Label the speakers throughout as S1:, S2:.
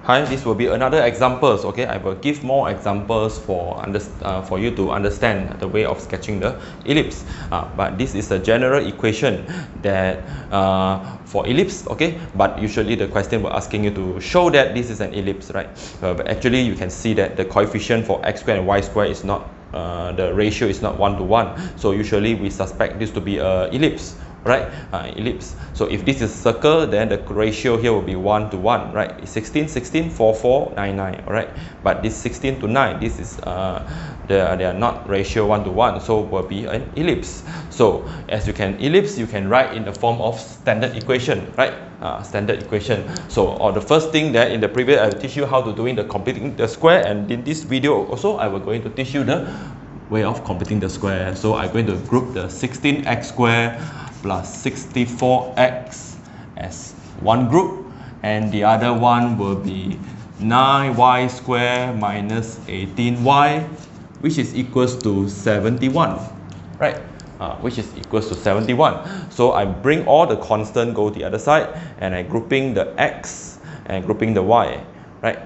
S1: Hi, this will be another examples. Okay, I will give more examples for you to understand the way of sketching the ellipse. But this is a general equation that for ellipse. Okay, but usually the question will asking you to show that this is an ellipse, right? But actually you can see that the coefficient for x squared and y squared is not the ratio is not 1 to 1. So usually we suspect this to be a ellipse. Right, ellipse. So if this is circle, then the ratio here will be 1 to 1, right? 16, 16, 4, 4, 9, 9, all right? But this 16 to 9, this is they are not ratio 1 to 1, so will be an ellipse. So as you can ellipse, you can write in the form of standard equation, right? Standard equation. So the first thing that in the previous I will teach you how to doing the completing the square, and in this video also I will going to teach you the way of completing the square. So I'm going to group the 16x squared plus 64x as one group, and the other one will be 9y squared minus 18y, which is equals to 71, right? Which is equals to 71. So I bring all the constant go the other side, and I grouping the x and grouping the y, right?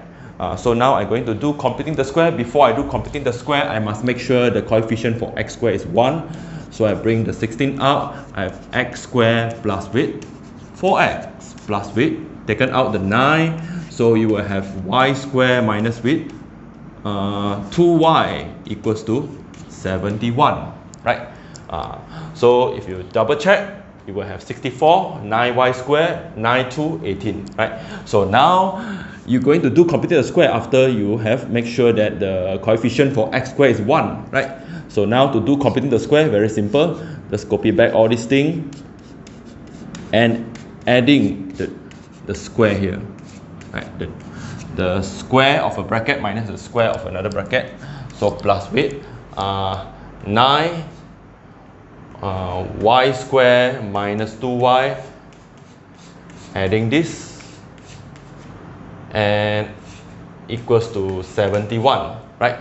S1: So now I'm going to do completing the square. Before I do completing the square, I must make sure the coefficient for x squared is 1. So I bring the 16 out. I have x squared plus with 4x plus with, taken out the 9. So you will have y squared minus with 2y equals to 71, right? So if you double check, you will have 64, 9y squared, 9, 2, 18, right? So now you're going to do completing the square after you have make sure that the coefficient for x squared is 1, right? So now to do completing the square, very simple. Just copy back all these things and adding the square here, right? The square of a bracket minus the square of another bracket. So plus with 9 y squared minus 2y, adding this, and equals to 71, right?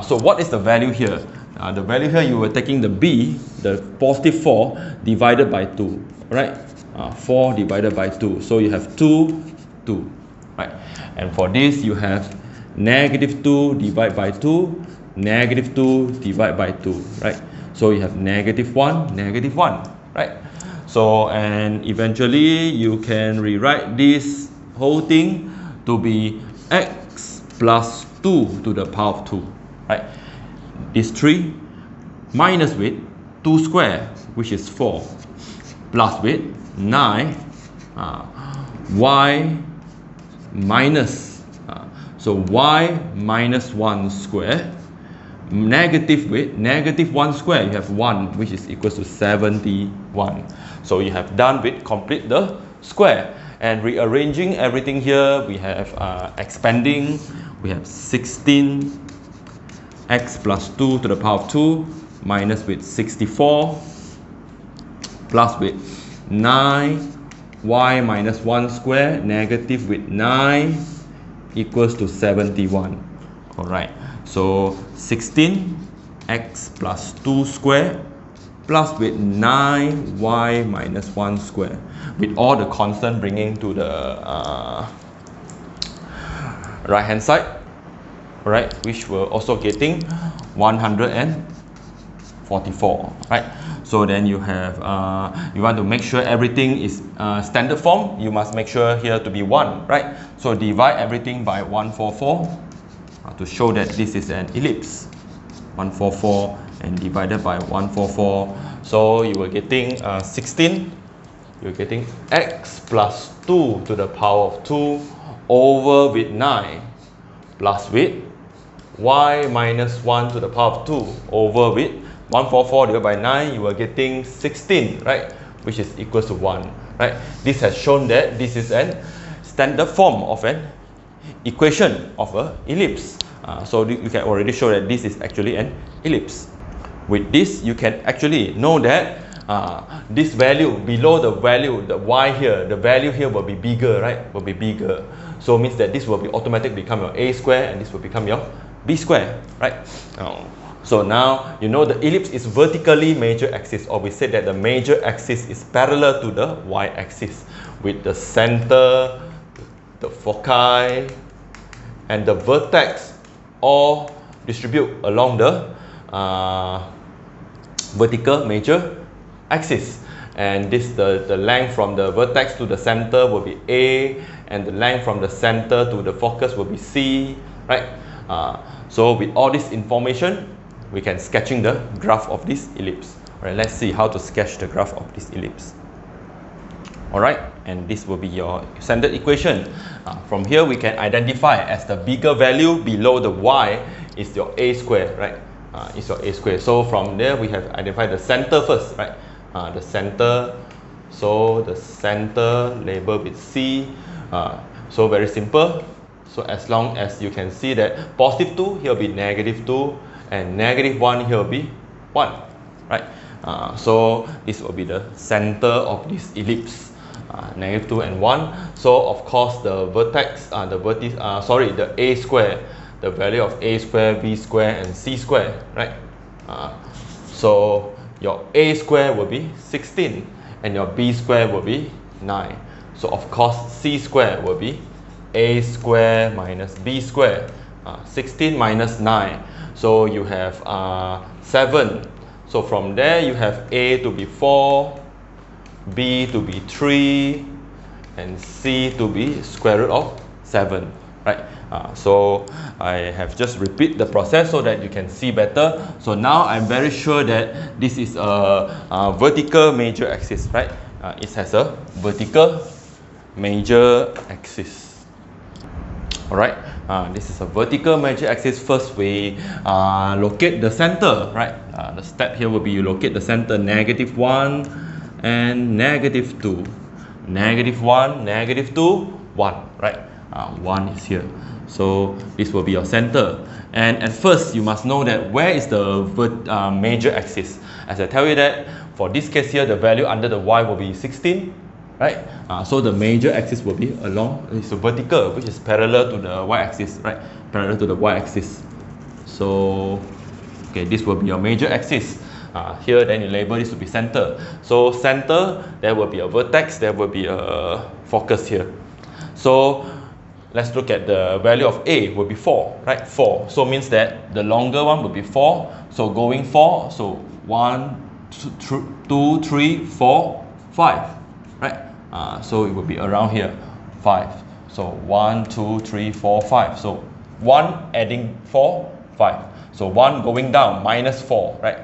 S1: So what is the value here? The value here, you were taking the b, the positive 4 divided by 2, right? 4 divided by 2, so you have 2, 2, right? And for this you have negative 2 divided by 2, negative 2 divided by 2, right? So you have negative 1, negative 1, right? So, and eventually you can rewrite this whole thing to be x plus 2 to the power of 2, right? This 3 minus with 2 square, which is 4, plus with 9 y minus so y minus 1 square, negative with negative 1 square, you have 1, which is equals to 71. So you have done with complete the square. And rearranging everything here, we have expanding, we have 16 x plus 2 to the power of 2 minus with 64 plus with 9 y minus 1 square negative with 9 equals to 71. Alright, so 16 x plus 2 square plus with 9 y minus 1 square, with all the constant bringing to the right hand side, right, which we're also getting 144, right? So then you have you want to make sure everything is standard form. You must make sure here to be 1, right? So divide everything by 144 to show that this is an ellipse. 144 and divided by 144, so you were getting 16. You're getting x plus 2 to the power of 2 over with 9 plus with y minus 1 to the power of 2 over with 144 divided by 9, you are getting 16, right? Which is equals to 1, right? This has shown that this is an standard form of an equation of an ellipse. So you can already show that this is actually an ellipse. With this, you can actually know that this value below the value, the y here, the value here will be bigger, right? Will be bigger. So it means that this will be automatically become your a square, and this will become your b square, right? So now you know the ellipse is vertically major axis, or we said that the major axis is parallel to the y axis, with the center, the foci, and the vertex all distribute along the vertical major axis. And this the length from the vertex to the center will be A, and the length from the center to the focus will be C, right? So with all this information, we can sketching the graph of this ellipse. Alright, let's see how to sketch the graph of this ellipse. Alright, and this will be your standard equation. From here we can identify as the bigger value below the y is your a square, right? Is your a square. So from there we have identified the center first, right? The center, so the center labeled with C. So very simple. So as long as you can see that positive 2 here will be negative 2 and negative 1 here will be 1, right? So this will be the center of this ellipse, negative 2 and 1. So of course the vertex, the a square, the value of a square, b square and c square, right? So your a square will be 16 and your b square will be 9. So of course c square will be a square minus b square, 16 minus 9. So you have 7. So from there you have a to be 4, b to be 3 and c to be square root of 7, right? So I have just repeat the process so that you can see better. So now I'm very sure that this is a vertical major axis, right? It has a vertical major axis. Alright, this is a vertical major axis. First we locate the center, right? The step here will be you locate the center, negative 1 and negative 2. Negative 1, negative 2, 1, right? 1 is here. So this will be your center. And at first you must know that where is the major axis. As I tell you that for this case here, the value under the y will be 16. Right? So the major axis will be along, it's a vertical, which is parallel to the y-axis, right? Parallel to the y-axis. So, okay, this will be your major axis. Here, then you label this to be center. So center, there will be a vertex, there will be a focus here. So let's look at the value of A will be 4, right? 4. So means that the longer one will be 4. So going 4, so 1, 2, 3, 4, 5, right? So it will be around here, 5. So 1, 2, 3, 4, 5. So 1 adding 4, 5. So 1 going down, minus 4, right?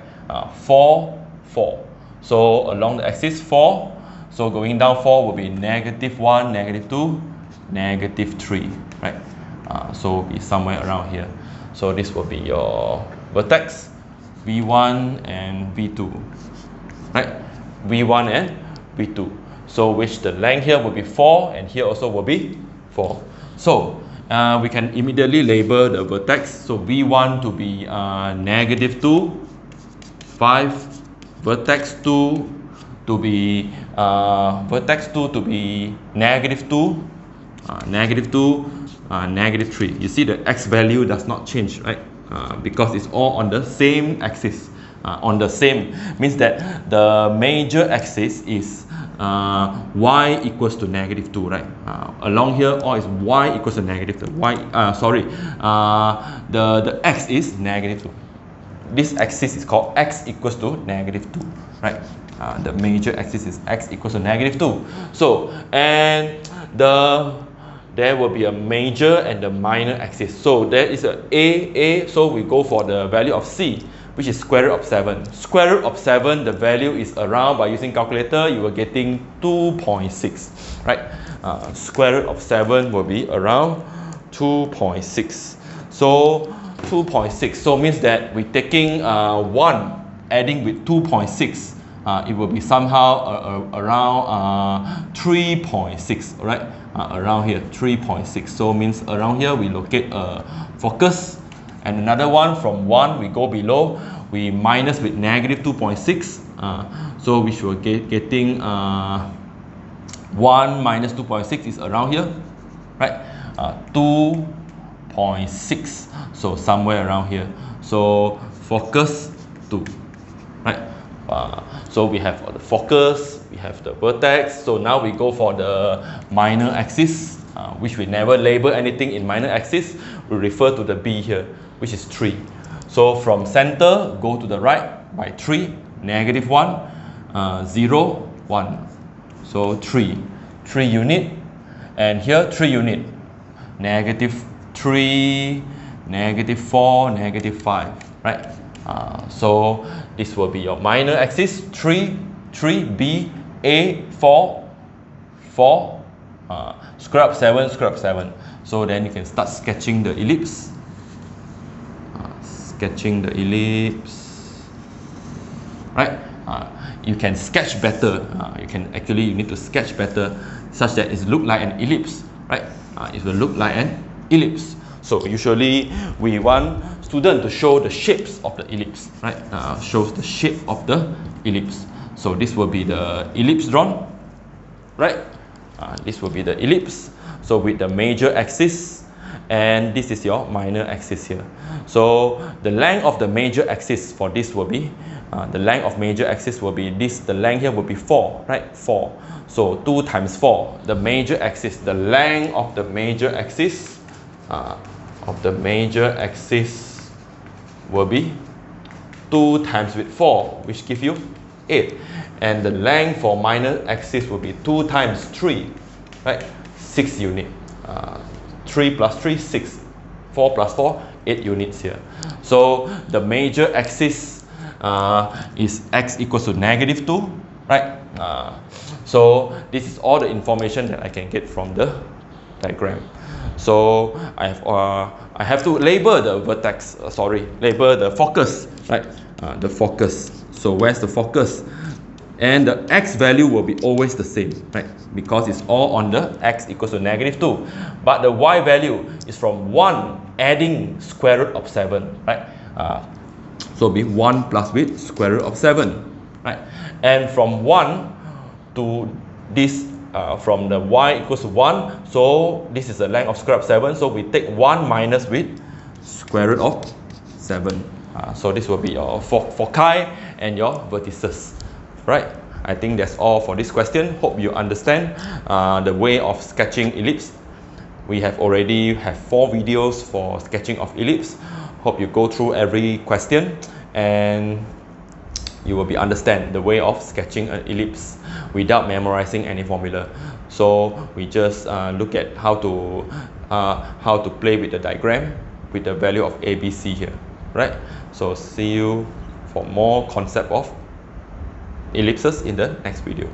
S1: 4, 4. So along the axis 4. So going down 4 will be negative 1, negative 2, negative 3, right? So be somewhere around here. So this will be your vertex, V1 and V2, right? V1 and V2. So which the length here will be 4 and here also will be 4. So we can immediately label the vertex. So V1 to be negative 2, 5, vertex 2 to be negative 2, negative 2, negative 3. You see the x value does not change, right? Because it's all on the same axis. On the same means that the major axis is y equals to negative 2, right? Along here all is y equals to negative 2. The x is negative 2. This axis is called x equals to negative 2, right? The major axis is x equals to negative 2. So, and there will be a major and the minor axis. So there is a, so we go for the value of c, which is square root of 7. Square root of 7, the value is around, by using calculator, you are getting 2.6, right? Square root of 7 will be around 2.6. So 2.6, so means that we're taking 1 adding with 2.6, it will be somehow around 3.6, right? Around here, 3.6. So means around here we locate a focus. And another one from 1 we go below, we minus with negative 2.6, so we should getting 1 minus 2.6 is around here, right? 2.6, so somewhere around here. So focus 2, right? So we have the focus, we have the vertex. So now we go for the minor axis. which we never label anything in minor axis, we refer to the B here, which is 3. So from center, go to the right by 3, negative 1, 0, 1. So 3 unit, and here 3 unit, negative 3, negative 4, negative 5, right? So this will be your minor axis, 3, B, A, 4, 4, square up 7, square up 7. So then you can start sketching the ellipse. Sketching the ellipse, right? You can sketch better. You need to sketch better such that it look like an ellipse, right? It will look like an ellipse. So usually we want student to show the shapes of the ellipse, right? Shows the shape of the ellipse. So this will be the ellipse drawn, right? This will be the ellipse. So with the major axis, and this is your minor axis here. So the length of the major axis for this will be, the length of major axis will be this, the length here will be 4, right? 4. So 2 times 4, the major axis, the length of the major axis, will be 2 times with 4, which give you 8. And the length for minor axis will be 2 times 3, right? 6 unit. 3 plus 3, 6. 4 plus 4, 8 units here. So the major axis is x equals to negative 2, right? So this is all the information that I can get from the diagram. So I have to label the vertex, label the focus, right? The focus. So where's the focus? And the x value will be always the same, right? Because it's all on the x equals to negative 2. But the y value is from 1 adding square root of 7, right? So be 1 plus with square root of 7, right? And from 1 to this, from the y equals to 1, so this is the length of square root of 7. So we take 1 minus with square root of 7. So this will be your foci and your vertices. Right, I think that's all for this question. Hope you understand the way of sketching ellipse. We have already 4 videos for sketching of ellipse. Hope you go through every question and you will understand the way of sketching an ellipse without memorizing any formula. So we just look at how to play with the diagram with the value of A, B, C here. Right. So see you for more concept of ellipses in the next video.